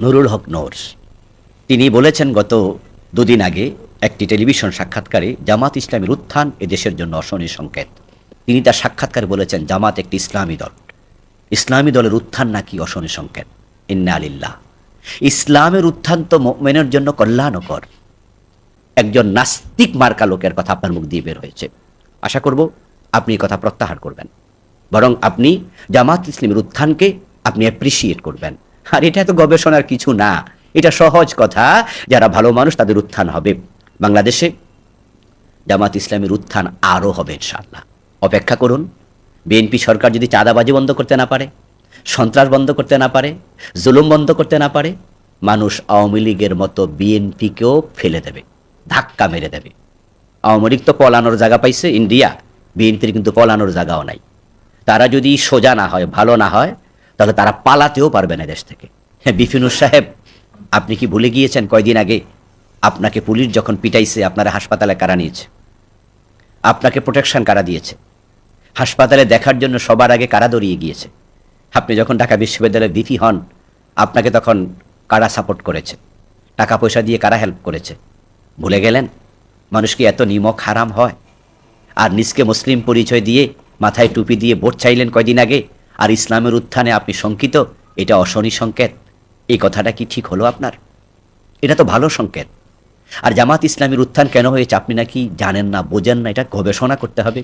নুরুল হক নূর। তিনি বলেছেন গত দুদিন আগে একটি টেলিভিশন সাক্ষাৎকারে জামাত ইসলামীর উত্থান এদেশের জন্য অশনি সংকেত। তিনি তার সাক্ষাৎকারে বলেছেন জামাত একটি ইসলামী দল, ইসলামী দলের উত্থান নাকি অশনি সংকেত। ইন্না লিল্লাহ। ইসলামের উত্থান তো মুমিনের জন্য কল্যাণকর। একজন নাস্তিক মার্কা লোকের কথা আপনার মুখ দিয়ে বের হয়েছে। আশা করব আপনি এই কথা প্রত্যাহার করবেন, বরং আপনি জামাত ইসলামীর উত্থানকে আপনি অ্যাপ্রিসিয়েট করবেন। আর এটা তো গবেষণার কিছু না, এটা সহজ কথা। যারা ভালো মানুষ তাদের উত্থান হবে। বাংলাদেশে জামাত ইসলামীর উত্থান আরও হবে ইনশাআল্লাহ। অপেক্ষা করুন। বিএনপি সরকার যদি চাঁদাবাজি বন্ধ করতে না পারে, সন্ত্রাস বন্ধ করতে না পারে, জুলুম বন্ধ করতে না পারে, মানুষ আওয়ামী লীগের মতো বিএনপিকেও ফেলে দেবে, ধাক্কা মেরে দেবে। আওয়ামী লীগ তো পলানোর জায়গা পাইছে ইন্ডিয়া, বিএনপির কিন্তু পলানোর জায়গাও নাই। তারা যদি সোজা না হয়, ভালো না হয়, তাহলে তারা পালাতেও পারবে না দেশ থেকে। হ্যাঁ, বিপিনুর সাহেব, আপনি কি ভুলে গিয়েছেন কয়দিন আগে আপনাকে পুলিশ যখন পিটাইছে, আপনারা হাসপাতালে কারা নিয়েছে, আপনাকে প্রোটেকশন কারা দিয়েছে, হাসপাতালে দেখার জন্য সবার আগে কারা দৌড়িয়ে গিয়েছে? আপনি যখন ঢাকা বিশ্ববিদ্যালয়ের ভিপি হন, আপনাকে তখন কারা সাপোর্ট করেছে, টাকা পয়সা দিয়ে কারা হেল্প করেছে? ভুলে গেলেন? মানুষ কি এত নিমক হারাম হয়? আর নিজকে মুসলিম পরিচয় দিয়ে মাথায় টুপি দিয়ে ভোট চাইলেন কয়দিন আগে, আর ইসলামের উত্থানে আপনি শঙ্কিত। এটা অশনি সংকেত। এই কথাটা কি ঠিক হলো আপনার? এটা তো ভালো সংকেত। আর জামাত ইসলামীর উত্থান কেন হয়েছে আপনি নাকি জানেন না, বোঝেন না। এটা গবেষণা করতে হবে।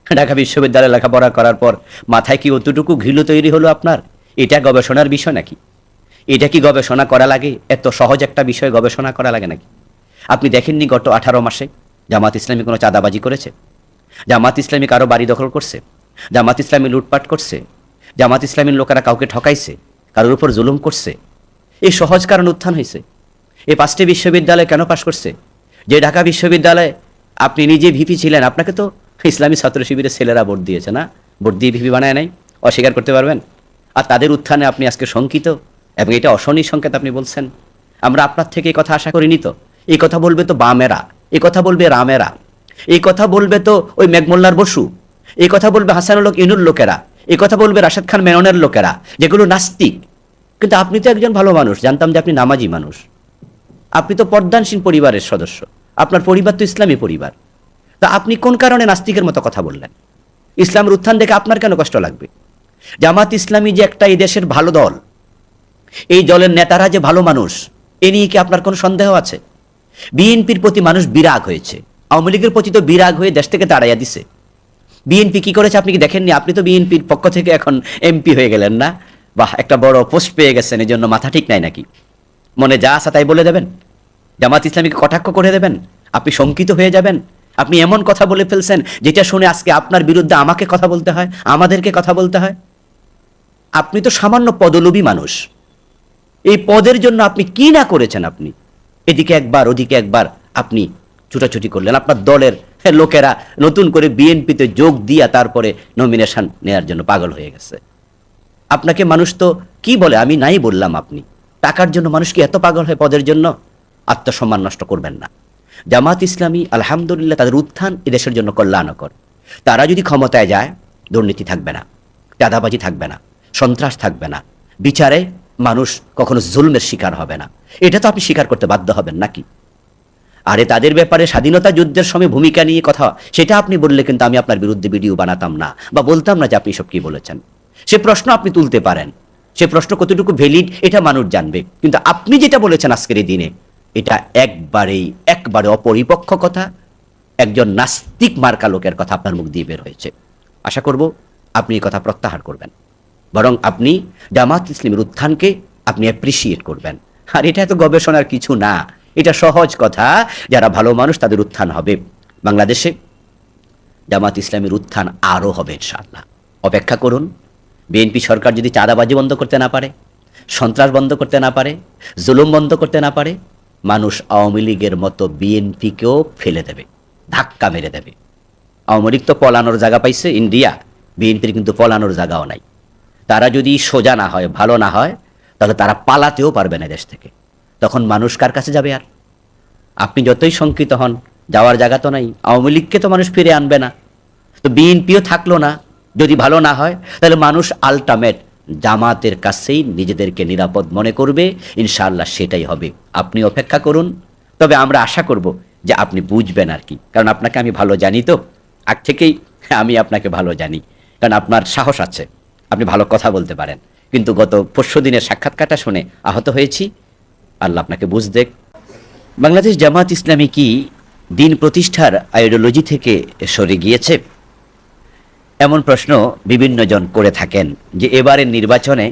ঢাকা বিশ্ববিদ্যালয়ে লেখাপড়া করার পর মাথায় কি অতটুকু ঘিলু তৈরি হলো আপনার? এটা গবেষণার বিষয় নাকি? এটা কি গবেষণা করা লাগে? এত সহজ একটা বিষয় গবেষণা করা লাগে নাকি? আপনি দেখেননি গত 18 মাসে জামাত ইসলামী কোনো চাঁদাবাজি করেছে? জামাত ইসলামী কারো বাড়ি দখল করছে? জামাত ইসলামী লুটপাট করছে? জামাত ইসলামীর লোকেরা কাউকে ঠকাইছে? কারোর উপর জুলুম করছে? এই সহজ কারণ উত্থান হয়েছে। এই 5টি বিশ্ববিদ্যালয় কেন পাশ করছে? যে ঢাকা বিশ্ববিদ্যালয়ে আপনি নিজে ভিপি ছিলেন, আপনাকে তো ইসলামী ছাত্র শিবিরের ছেলেরা ভোট দিয়েছে না? ভোট দিয়ে ভিপি বানায় নাই? অস্বীকার করতে পারবেন? আর তাদের উত্থানে আপনি আজকে শঙ্কিত, এবং এটা অশনি সংকেত আপনি বলছেন। আমরা আপনার থেকে এই কথা আশা করিনি। তো এই কথা বলবে তো বামেরা, এই কথা বলবে রামেরা, এই কথা বলবে তো ওই মেঘমোল্লার বসু, এই কথা বলবে হাসানুল হক ইনুর লোকেরা, এই কথা বলবে রাশেদ খান মেননের লোকেরা, যেগুলো নাস্তিক। কিন্তু আপনি তো একজন ভালো মানুষ, জানতাম যে আপনি নামাজি মানুষ, আপনি তো পর্দানসীন পরিবারের সদস্য, আপনার পরিবার তো ইসলামী পরিবার। তা আপনি কোন কারণে নাস্তিকের মতো কথা বললেন? ইসলামের উত্থান দেখে আপনার কেন কষ্ট লাগবে? জামাত ইসলামী যে একটা এই দেশের ভালো দল, এই দলের নেতারা যে ভালো মানুষ, এ নিয়ে কি আপনার কোনো সন্দেহ আছে? বিএনপির প্রতি মানুষ বিরাগ হয়েছে, আওয়ামী লীগের প্রতি তো বিরাগ হয়ে দেশ থেকে তাড়াইয়া দিছে। বিএনপি কি করেছে আপনি কি দেখেননি? আপনি তো বিএনপির পক্ষ থেকে এখন এমপি হয়ে গেলেন না? বাহ, একটা বড় পোস্ট পেয়ে গেছেন, এই জন্য মাথা ঠিক নাই নাকি? মনে যা আসা তাই বলে দেবেন? জামাত ইসলামীকে কটাক্ষ করে দেবেন? আপনি শঙ্কিত হয়ে যাবেন? আপনি এমন কথা বলে ফেলছেন যেটা শুনে আজকে আপনার বিরুদ্ধে আমাকে কথা বলতে হয়, আমাদেরকে কথা বলতে হয়। আপনি তো সামান্য পদলোভী মানুষ। এই পদের জন্য আপনি কি না করেছেন? আপনি এদিকে একবার ওদিকে একবার আপনি ছুটাছুটি করলেন। আপনার দলের লোকেরা নতুন করে বিএনপিতে যোগ দিয়া তারপরে নমিনেশন নেওয়ার জন্য পাগল হয়ে গেছে। আপনাকে মানুষ তো কি বলে আমি নাই বললাম। আপনি টাকার জন্য মানুষ কি এত পাগল হয় পদের জন্য? আত্মসম্মান নষ্ট করবেন না। জামাত ইসলামী আলহামদুলিল্লাহ তাদের উত্থান এদেশের জন্য কল্যাণকর। তারা যদি ক্ষমতায় যায়, দুর্নীতি থাকবে না, চাঁদাবাজি থাকবে না, সন্ত্রাস থাকবে না, বিচারে মানুষ কখনো জুলমের শিকার হবে না। এটা তো আপনি স্বীকার করতে বাধ্য হবেন নাকি? আরে তাদের ব্যাপারে স্বাধীনতা যুদ্ধের সময় ভূমিকা নিয়ে কথা, সেটা আপনি বললে কিন্তু আমি আপনার বিরুদ্ধে ভিডিও বানাতাম না, বা বলতাম না যে আপনি সব কি বলেছেন। সে প্রশ্ন আপনি তুলতে পারেন, সে প্রশ্ন কতটুকু ভ্যালিড এটা মানুষ জানবে। কিন্তু আপনি যেটা বলেছেন আজকের এই দিনে, এটা একবারে অপরিপক্ষ কথা। একজন নাস্তিক মার্কা লোকের কথা আপনার মুখ দিয়ে বের হয়েছে। আশা করব আপনি এই কথা প্রত্যাহার করবেন, বরং আপনি জামাত ইসলামের উত্থানকে আপনি অ্যাপ্রিসিয়েট করবেন। আর এটা তো গবেষণার কিছু না, এটা সহজ কথা। যারা ভালো মানুষ তাদের উত্থান হবে। বাংলাদেশে জামাত ইসলামের উত্থান আরও হবে ইনশাআল্লাহ। অপেক্ষা করুন। বিএনপি সরকার যদি চাঁদাবাজি বন্ধ করতে না পারে, সন্ত্রাস বন্ধ করতে না পারে, জুলুম বন্ধ করতে না পারে, মানুষ আওয়ামী লীগের মতো বিএনপিকেও ফেলে দেবে, ধাক্কা মেরে দেবে। আওয়ামী লীগ তো পলানোর জায়গা পাইছে ইন্ডিয়া, বিএনপির কিন্তু পলানোর জায়গাও নাই। তারা যদি সোজা না হয়, ভালো না হয়, তাহলে তারা পালাতেও পারবে না দেশ থেকে। তখন মানুষ কার কাছে যাবে? আর আপনি যতই শঙ্কিত হন, যাওয়ার জায়গা তো নাই। আওয়ামী লীগকে তো মানুষ ফিরে আনবে না, তো বিএনপিও থাকলো না। যদি ভালো না হয়, তাহলে মানুষ আলটিমেট জামাতের কাছেই নিজেদেরকে নিরাপদ মনে করবে, ইনশাআল্লাহ সেটাই হবে। আপনি অপেক্ষা করুন, তবে আমরা আশা করব যে আপনি বুঝবেন আর কি, কারণ আপনাকে আমি ভালো জানি তো, আগ থেকেই আমি আপনাকে ভালো জানি, কারণ আপনার সাহস আছে, আপনি ভালো কথা বলতে পারেন। কিন্তু গত পরশু দিনের সাক্ষাৎকারটা শুনে আহত হয়েছি। আল্লাহ আপনাকে বুঝ দেখ। বাংলাদেশ জামাত ইসলামী কি দিন প্রতিষ্ঠার আইডিওলজি থেকে সরে গিয়েছে? এমন প্রশ্ন বিভিন্ন জন করে থাকেন যে এবারের নির্বাচনে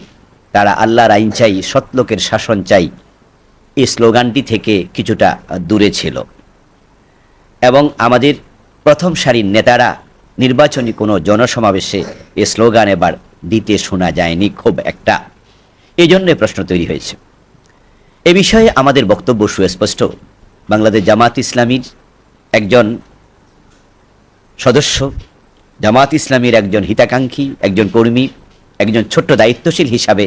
তারা আল্লাহর আইন চাই, সৎলোকের শাসন চাই, এই স্লোগানটি থেকে কিছুটা দূরে ছিল এবং আমাদের প্রথম সারির নেতারা নির্বাচনী কোনো জনসমাবেশে এই স্লোগান এবার দিতে শোনা যায়নি খুব একটা। এই জন্য প্রশ্ন তৈরি হয়েছে। এ বিষয়ে আমাদের বক্তব্য সুস্পষ্ট। বাংলাদেশ জামাত ইসলামীর একজন সদস্য, জামাত ইসলামীর একজন হিতাকাঙ্ক্ষী, একজন কর্মী, একজন ছোট্ট দায়িত্বশীল হিসাবে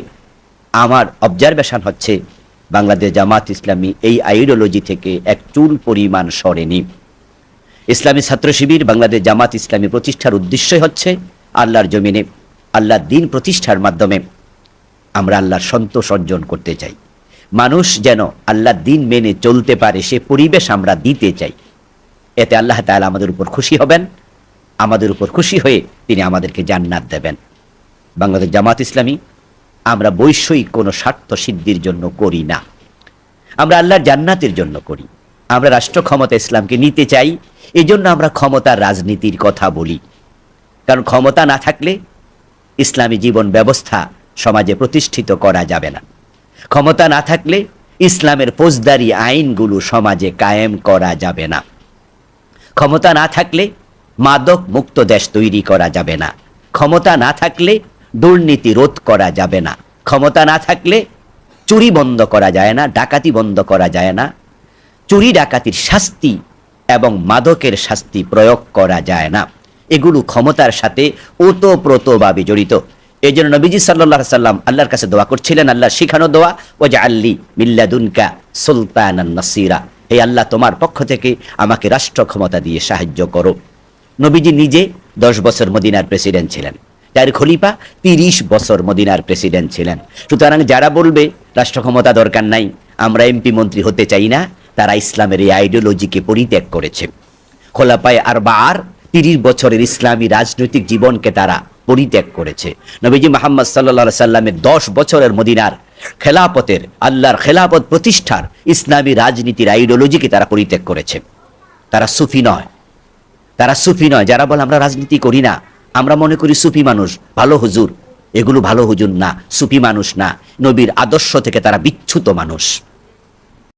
আমার অবজারভেশন হচ্ছে বাংলাদেশ জামাত ইসলামী এই আইডিওলজি থেকে এক চুল পরিমাণ সরেনি। ইসলামী ছাত্র শিবির বাংলাদেশ জামাত ইসলামী প্রতিষ্ঠার উদ্দেশ্যই হচ্ছে আল্লাহর জমিনে আল্লাহর দ্বীন প্রতিষ্ঠার মাধ্যমে আমরা আল্লাহর সন্তোষ অর্জন করতে চাই। মানুষ যেন আল্লাহর দ্বীন মেনে চলতে পারে সে পরিবেশ আমরা দিতে চাই। এতে আল্লাহ তাআলা আমাদের উপর খুশি হবেন, আমাদের উপর খুশি হয়ে তিনি আমাদেরকে জান্নাত দেবেন। বাংলাদেশ জামাত ইসলামী আমরা বৈষয়িক কোনো স্বার্থ সিদ্ধির জন্য করি না, আমরা আল্লাহর জান্নাতের জন্য করি। আমরা রাষ্ট্র ক্ষমতা ইসলামকে নিতে চাই, এই জন্য আমরা ক্ষমতার রাজনীতির কথা বলি। কারণ ক্ষমতা না থাকলে ইসলামী জীবন ব্যবস্থা সমাজে প্রতিষ্ঠিত করা যাবে না। ক্ষমতা না থাকলে ইসলামের ফৌজদারি আইনগুলো সমাজে কায়েম করা যাবে না। ক্ষমতা না থাকলে মাদক মুক্ত দেশ তৈরি করা যাবে না। ক্ষমতা না থাকলে দুর্নীতি রোধ করা যাবে না। ক্ষমতা না থাকলে চুরি বন্ধ করা যায় না, ডাকাতি বন্ধ করা যায় না, চুরি ডাকাতির শাস্তি এবং মাদকের শাস্তি প্রয়োগ করা যায় না। এগুলো ক্ষমতার সাথে ওতপ্রোতভাবে জড়িত। এই জন্য নবীজি সাল্লাল্লাহু আলাইহি সাল্লাম আল্লাহর কাছে দোয়া করছিলেন, আল্লাহর শিখানো দোয়া, ওয়াজআললি মিল্লাদুনকা সুলতানান নাসিরা, হে আল্লাহ তোমার পক্ষ থেকে আমাকে রাষ্ট্র ক্ষমতা দিয়ে সাহায্য করো। নবীজি নিজে 10 বছর মদিনার প্রেসিডেন্ট ছিলেন, তার খলিফা 30 বছর মদিনার প্রেসিডেন্ট ছিলেন। সুতরাং যারা বলবে রাষ্ট্র ক্ষমতা দরকার নাই, আমরা এমপি মন্ত্রী হতে চাই না, তারা ইসলামের এই আইডিওলজিকে পরিত্যাগ করেছে। খোলাফায়ে আরবাআর 30 বছরের ইসলামী রাজনৈতিক জীবনকে তারা পরিত্যাগ করেছে। নবীজি মুহাম্মদ সাল্লাল্লাহু আলাইহি সাল্লামের 10 বছরের মদিনার খেলাফতের, আল্লাহর খেলাফত প্রতিষ্ঠার ইসলামী রাজনীতির আইডিওলজিকে তারা পরিত্যাগ করেছে। তারা সুফি নয়, তারা সুফি নয়। যারা বলে আমরা রাজনীতি করি না, আমরা মনে করি সুফি মানুষ ভালো হুজুর, এগুলো ভালো হুজুর না, সুফি মানুষ না, নবীর আদর্শ থেকে তারা বিচ্যুত মানুষ।